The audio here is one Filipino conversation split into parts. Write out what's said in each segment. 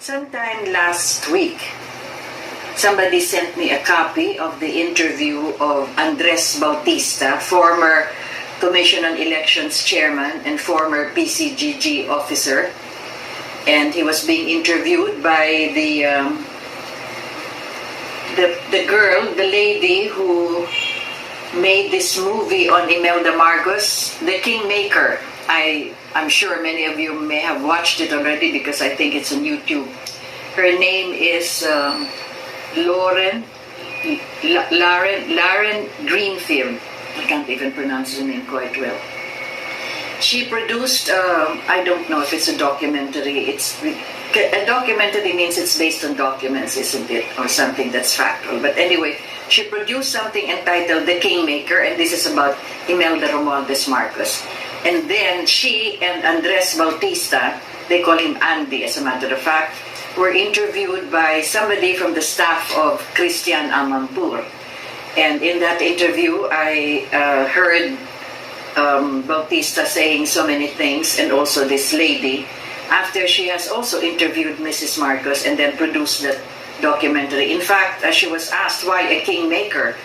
Sometime last week, somebody sent me a copy of the interview of Andres Bautista, former Commission on Elections chairman and former PCGG officer. And he was being interviewed by the girl, the lady who made this movie on Imelda Marcos, The Kingmaker. I'm sure many of you may have watched it already because I think it's on YouTube. Her name is Lauren Greenfield. I can't even pronounce the name quite well. She produced, I don't know if it's a documentary. A documentary means it's based on documents, isn't it? Or something that's factual. But anyway, she produced something entitled The Kingmaker, and this is about Imelda Romualdezes Marcos. And then she and Andres Bautista, they call him Andy as a matter of fact, were interviewed by somebody from the staff of Christian Amanpour. And in that interview, I heard Bautista saying so many things, and also this lady, after she has also interviewed Mrs. Marcos and then produced that documentary. In fact, she was asked, why a kingmaker?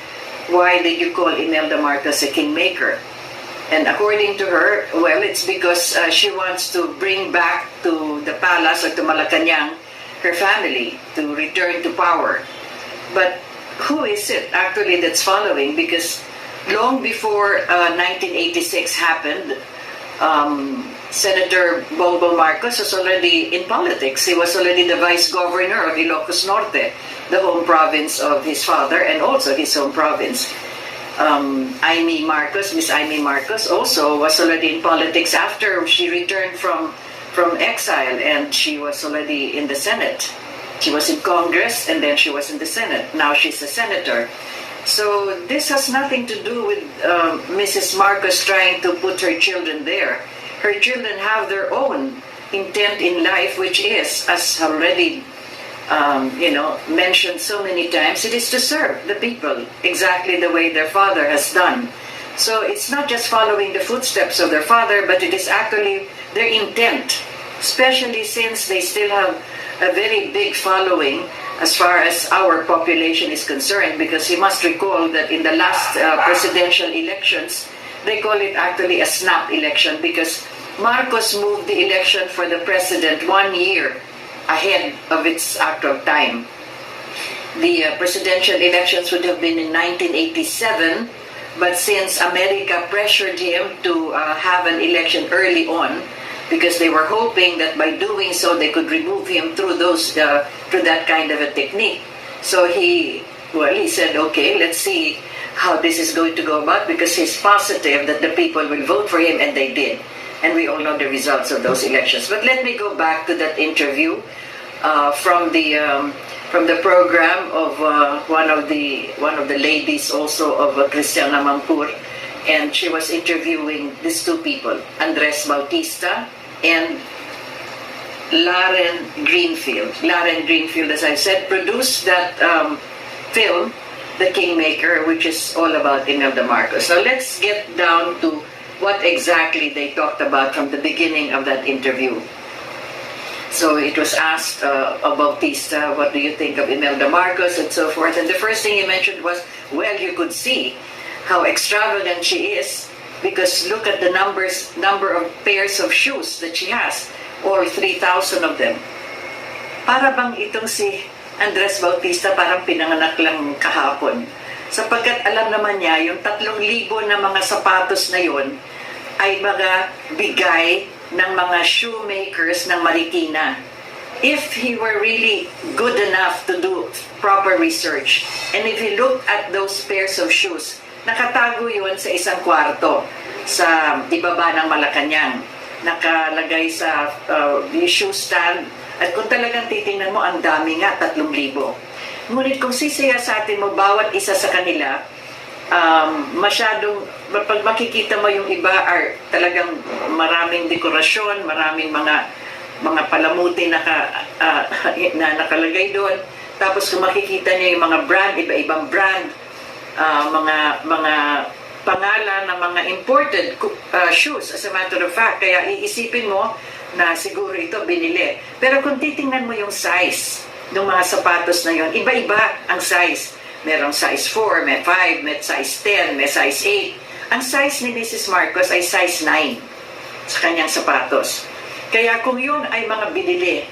Why did you call Imelda Marcos a kingmaker? And according to her, well, it's because she wants to bring back to the palace or to Malacanang her family to return to power. But who is it actually that's following? Because long before 1986 happened, Senator Bongbong Marcos was already in politics. He was already the vice governor of Ilocos Norte, the home province of his father and also his home province. Miss Amy Marcos also was already in politics after she returned from exile, and she was already in the Senate. She was in Congress and then she was in the Senate. Now she's a senator. So this has nothing to do with Mrs. Marcos trying to put her children there. Her children have their own intent in life, which is, as already mentioned so many times, it is to serve the people exactly the way their father has done. So it's not just following the footsteps of their father, but it is actually their intent, especially since they still have a very big following as far as our population is concerned, because you must recall that in the last presidential elections, they call it actually a snap election because Marcos moved the election for the president 1 year ahead of its actual time. The presidential elections would have been in 1987, but since America pressured him to have an election early on, because they were hoping that by doing so they could remove him through that kind of a technique. So he said, okay, let's see how this is going to go about, because he's positive that the people will vote for him, and they did. And we all know the results of those elections. But let me go back to that interview from the program of one of the ladies also of Christian Amanpour, and she was interviewing these two people, Andres Bautista and Lauren Greenfield. Lauren Greenfield, as I said, produced that film, The Kingmaker, which is all about Imelda Marcos. So let's get down to what exactly they talked about from the beginning of that interview. So it was asked of Bautista, what do you think of Imelda Marcos and so forth. And the first thing he mentioned was, well, you could see how extravagant she is, because look at the number of pairs of shoes that she has, or 3,000 of them. Para bang itong si Andres Bautista parang pinanganak lang kahapon. Sapagkat alam naman niya, yung 3,000 na mga sapatos na yon ay mga bigay ng mga shoemakers ng Marikina. If he were really good enough to do proper research, and if he looked at those pairs of shoes, nakatago yun sa isang kwarto sa ibaba ng Malacanang. Nakalagay sa shoe stand, at kung talagang titingnan mo, ang dami nga, 3,000. Ngunit kung sisiyasatin mo bawat isa sa kanila, pag makikita mo yung iba are talagang maraming dekorasyon, maraming mga palamuti na nakalagay doon. Tapos kung makikita niyo yung mga brand, iba-ibang brand, mga pangalan ng mga imported shoes, as a matter of fact. Kaya iisipin mo, na siguro ito binili. Pero kung titingnan mo yung size ng mga sapatos na yon, iba-iba ang size. Merong size 4, may 5, may size 10, may size 8. Ang size ni Mrs. Marcos ay size 9 sa kanyang sapatos. Kaya kung yun ay mga binili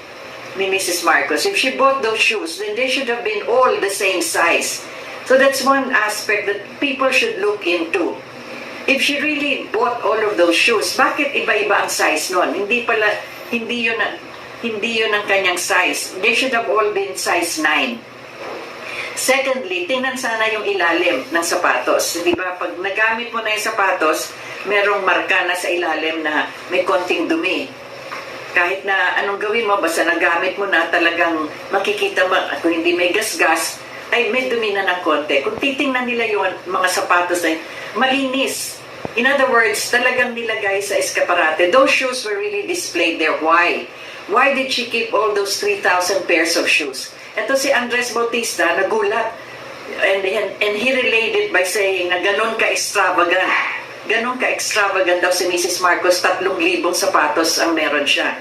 ni Mrs. Marcos, if she bought those shoes, then they should have been all the same size. So that's one aspect that people should look into. If she really bought all of those shoes, bakit iba-iba ang size nun? Hindi yun ang kanyang size. They should have all been size 9. Secondly, tingnan sana yung ilalim ng sapatos. Di ba? Pag nagamit mo na yung sapatos, merong marka na sa ilalim na may konting dumi. Kahit na anong gawin mo, basta nagamit mo na, talagang makikita mo, kung hindi may gasgas, ay may dumi na ng konti. Kung titingnan nila yung mga sapatos na malinis. In other words, talagang nilagay sa eskaparate. Those shoes were really displayed there. Why? Why did she keep all those 3,000 pairs of shoes? Ito si Andres Bautista, nagulat. And he related by saying na ganun ka-extravagant. Ganun ka-extravagant daw si Mrs. Marcos, 3,000 sapatos ang meron siya.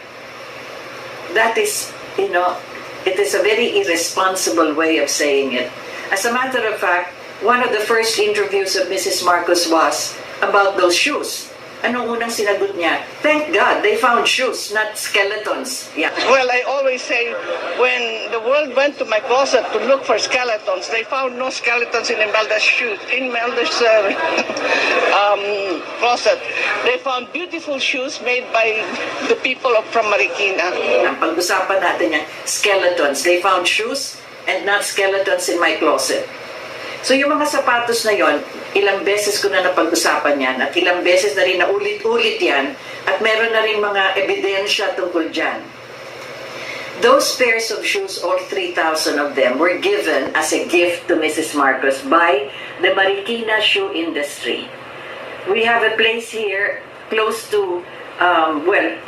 That is, it is a very irresponsible way of saying it. As a matter of fact, one of the first interviews of Mrs. Marcos was about those shoes. Anong unang sinagot niya? Thank God, they found shoes, not skeletons. Yeah. Well, I always say, when the world went to my closet to look for skeletons, they found no skeletons in Imelda's shoes, in Imelda's closet. They found beautiful shoes made by the people from Marikina. Ang pag-usapan natin yan, skeletons. They found shoes and not skeletons in my closet. So yung mga sapatos na yon, ilang beses ko na napag-usapan yan at ilang beses na rin na ulit-ulit yan at meron na rin mga ebidensya tungkol dyan. Those pairs of shoes, all 3,000 of them, were given as a gift to Mrs. Marcos by the Marikina shoe industry. We have a place here close to,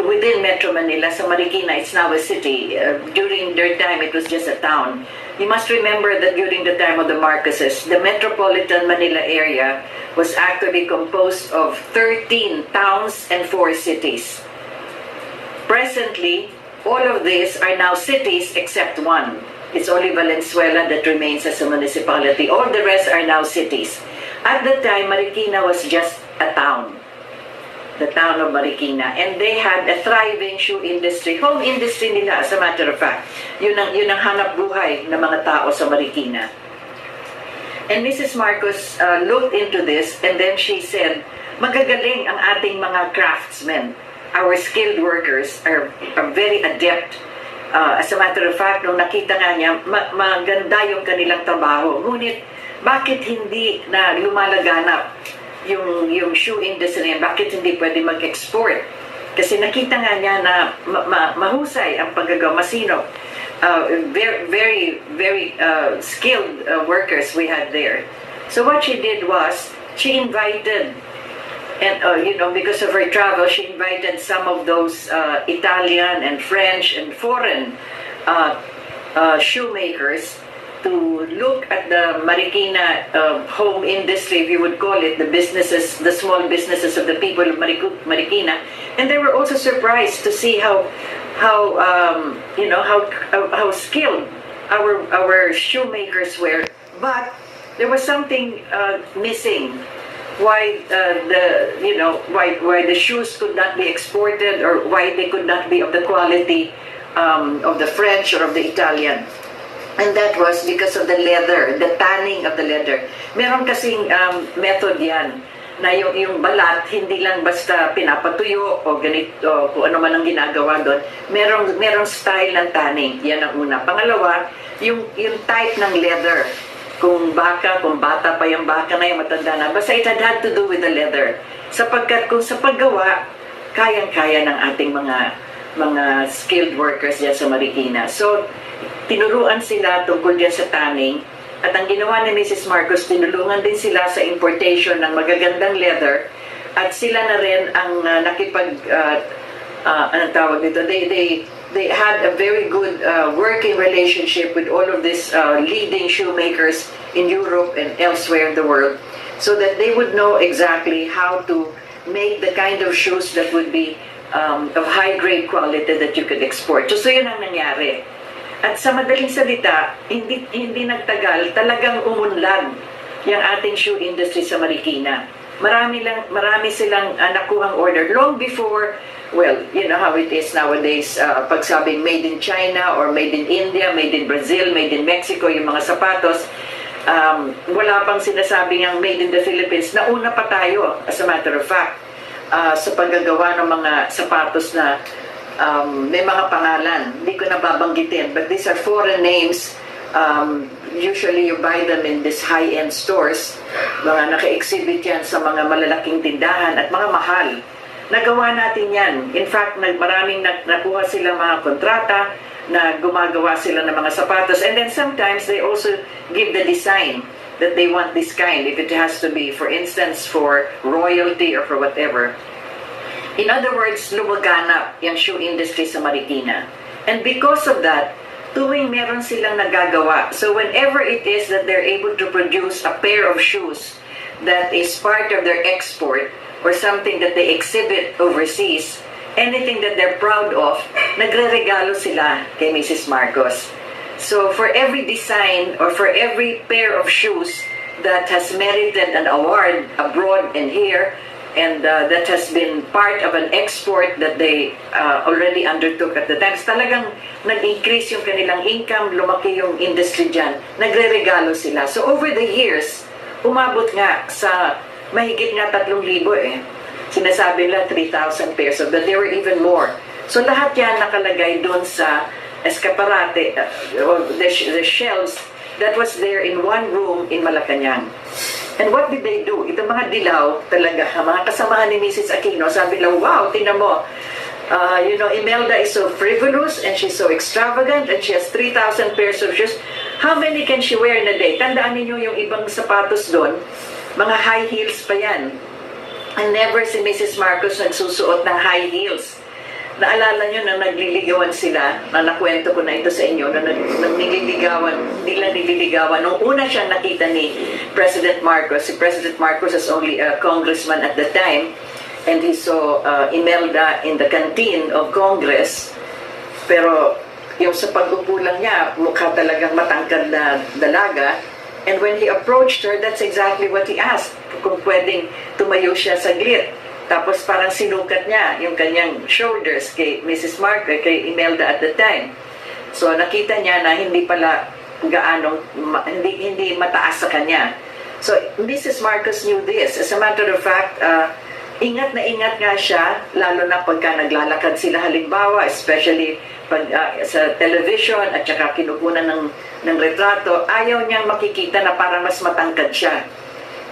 within Metro Manila, sa Marikina, it's now a city. During their time, it was just a town. You must remember that during the time of the Marcoses, the metropolitan Manila area was actually composed of 13 towns and 4 cities. Presently, all of these are now cities except one. It's only Valenzuela that remains as a municipality. All the rest are now cities. At the time, Marikina was just a town. The town of Marikina, and they had a thriving shoe industry, home industry nila, as a matter of fact. Yun ang hanap buhay ng mga tao sa Marikina. And Mrs. Marcos looked into this, and then she said, magagaling ang ating mga craftsmen. Our skilled workers are very adept. As a matter of fact, nung nakita nga niya, maganda yung kanilang trabaho. Ngunit, bakit hindi na lumalaganap yung shoe industry, bakit hindi pwede mag-export? Kasi nakita nga niya na mahusay ang paggagawa, masinop. Very skilled workers we had there. So what she did was, she invited, and because of her travel, she invited some of those Italian and French and foreign shoemakers to look at the Marikina home industry, if you would call it, the small businesses of the people of Marikina, and they were also surprised to see how skilled our shoemakers were. But there was something missing. Why the shoes could not be exported, or why they could not be of the quality of the French or of the Italian. And that was because of the leather, the tanning of the leather. Meron kasing method yan, na yung balat, hindi lang basta pinapatuyo o ganito, kung ano man ang ginagawa doon. Merong style ng tanning, yan ang una. Pangalawa, yung type ng leather. Kung bata pa yung baka na yung matanda na, basta it had to do with the leather. Sapagkat kung sa paggawa, kayang-kaya ng ating mga skilled workers dyan sa Marikina. So, tinuruan sila tungkol dyan sa tanning, at ang ginawa ni Mrs. Marcos, tinulungan din sila sa importation ng magagandang leather, at sila na rin ang anong tawag dito, they had a very good working relationship with all of these leading shoemakers in Europe and elsewhere in the world, so that they would know exactly how to make the kind of shoes that would be of high-grade quality that you could export. So yun ang nangyari. At sa madaling salita, hindi nagtagal, talagang umunlad yung ating shoe industry sa Marikina. Marami silang nakuhang order long before, well, you know how it is nowadays, pag sabing made in China or made in India, made in Brazil, made in Mexico, yung mga sapatos, wala pang sinasabing ang made in the Philippines. Nauna pa tayo, as a matter of fact, sa paggagawa ng mga sapatos na may mga pangalan. Hindi ko na babanggitin, but these are foreign names. Usually you buy them in these high-end stores. Mga naka-exhibit yan sa mga malalaking tindahan at mga mahal. Nagawa natin yan. In fact, maraming nakuha sila mga kontrata na gumagawa sila ng mga sapatos. And then sometimes they also give the design that they want this kind, if it has to be, for instance, for royalty or for whatever. In other words, lumaganap yung shoe industry sa Marikina. And because of that, tuwing meron silang nagagawa. So whenever it is that they're able to produce a pair of shoes that is part of their export or something that they exhibit overseas, anything that they're proud of, nagre-regalo sila kay Mrs. Marcos. So for every design or for every pair of shoes that has merited an award abroad and here, and that has been part of an export that they already undertook at the time, talagang nag-increase yung kanilang income, lumaki yung industry dyan, nagre-regalo sila. So over the years, umabot nga sa mahigit nga 3,000 eh. Sinasabi nila 3,000 pairs, but there were even more. So lahat yan nakalagay doon sa escaparate, or the shelves that was there in one room in Malacanang. And what did they do? Itong mga dilaw talaga, mga kasamahan ni Mrs. Aquino, sabi lang, wow, tingnan mo, you know, Imelda is so frivolous and she's so extravagant and she has 3,000 pairs of shoes. How many can she wear in a day? Tandaan niyo yung ibang sapatos doon, mga high heels pa yan. And never si Mrs. Marcos nagsusuot ng high heels. Naalala nyo na nagliligawan sila, na nakwento ko na ito sa inyo, na nililigawan. Nung una siyang nakita ni President Marcos, si President Marcos is only a congressman at the time, and he saw Imelda in the canteen of Congress, pero yung sa pag-upo lang niya, mukha talagang matangkad na dalaga, and when he approached her, that's exactly what he asked, kung pwedeng tumayo siya saglit. Tapos parang sinukat niya yung kanyang shoulders kay Mrs. Marcos, kay Imelda at the time. So nakita niya na hindi pala hindi mataas sa kanya. So Mrs. Marcos knew this. As a matter of fact, ingat na ingat nga siya, lalo na pagka naglalakad sila halimbawa, especially pag, sa television at saka kinukunan ng retrato, ayaw niyang makikita na parang mas matangkad siya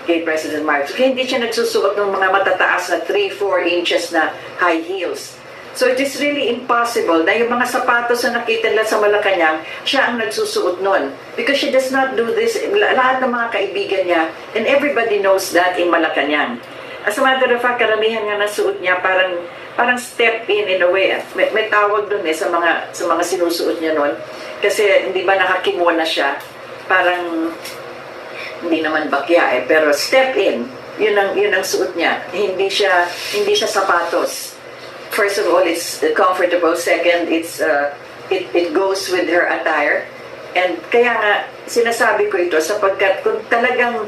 kay President Marcos. Kaya hindi siya nagsusuot ng mga matataas na 3-4 inches na high heels. So it is really impossible na yung mga sapatos na nakita nila sa Malacanang, siya ang nagsusuot nun. Because she does not do this. Lahat ng mga kaibigan niya, and everybody knows that in Malacanang. As a matter of fact, karamihan nga nasuot niya parang step in a way. May tawag dun sa mga sinusuot niya nun. Kasi hindi ba nakakimona siya? Parang hindi naman bakya pero step in, yun ang suot niya. Hindi siya sapatos. First of all, it's comfortable. Second, it goes with her attire. And kaya nga sinasabi ko ito sapagkat kung talagang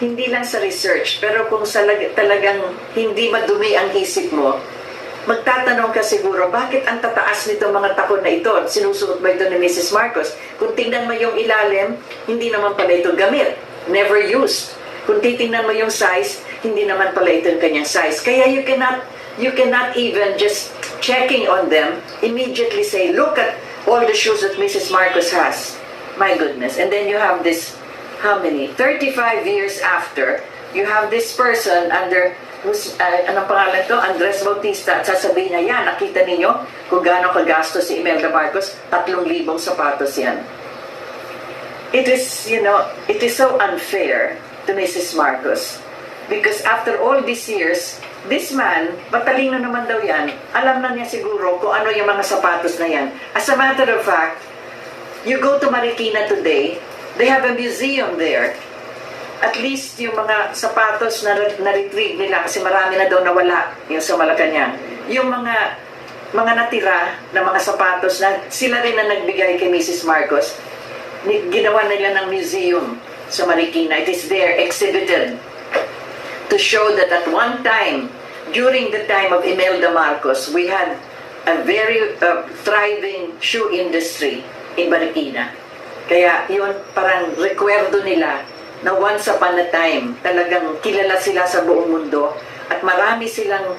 hindi lang sa research, pero kung talagang hindi madumi ang isip mo, magtatanong ka siguro, bakit ang tataas nito mga takon na ito? Sinusuot ba ito ni Mrs. Marcos? Kung tingnan mo yung ilalim, hindi naman pala ito gamit. Never used. Kung titingnan mo yung size, hindi naman pala ito yung kanyang size. Kaya you cannot even just checking on them, immediately say, look at all the shoes that Mrs. Marcos has. My goodness. And then you have this, how many? 35 years after, you have this person under, anong pangalan to? Andres Bautista. At sasabihin niya, yan, nakita ninyo kung gaano kagastos si Imelda Marcos, 3,000 sapatos yan. It is, it is so unfair to Mrs. Marcos. Because after all these years, this man, matalino naman daw yan, alam na niya siguro kung ano yung mga sapatos na yan. As a matter of fact, you go to Marikina today, they have a museum there. At least yung mga sapatos na retrieve nila, kasi marami na daw nawala yung sa Malacanang. yung mga natira na mga sapatos na sila rin na nagbigay kay Mrs. Marcos, ginawa nila ng museum sa Marikina. It is there exhibited to show that at one time, during the time of Imelda Marcos, we had a very thriving shoe industry in Marikina. Kaya yun parang rekwerdo nila na once upon a time, talagang kilala sila sa buong mundo at marami silang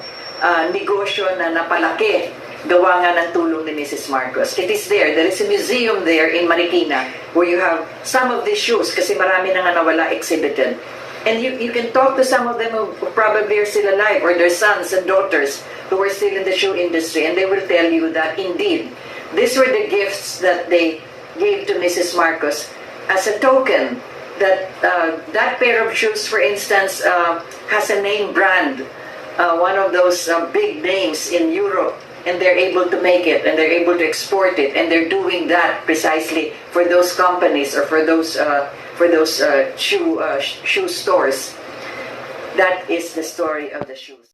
negosyo na napalaki gawa nga ng tulong ni Mrs. Marcos. It is there. There is a museum there in Marikina where you have some of these shoes kasi marami na nga nawala exhibited. And you can talk to some of them who probably are still alive or their sons and daughters who are still in the shoe industry, and they will tell you that indeed, these were the gifts that they gave to Mrs. Marcos as a token that that pair of shoes, for instance, has a name brand, one of those big names in Europe, and they're able to make it, and they're able to export it, and they're doing that precisely for those companies or for those shoe stores. That is the story of the shoes.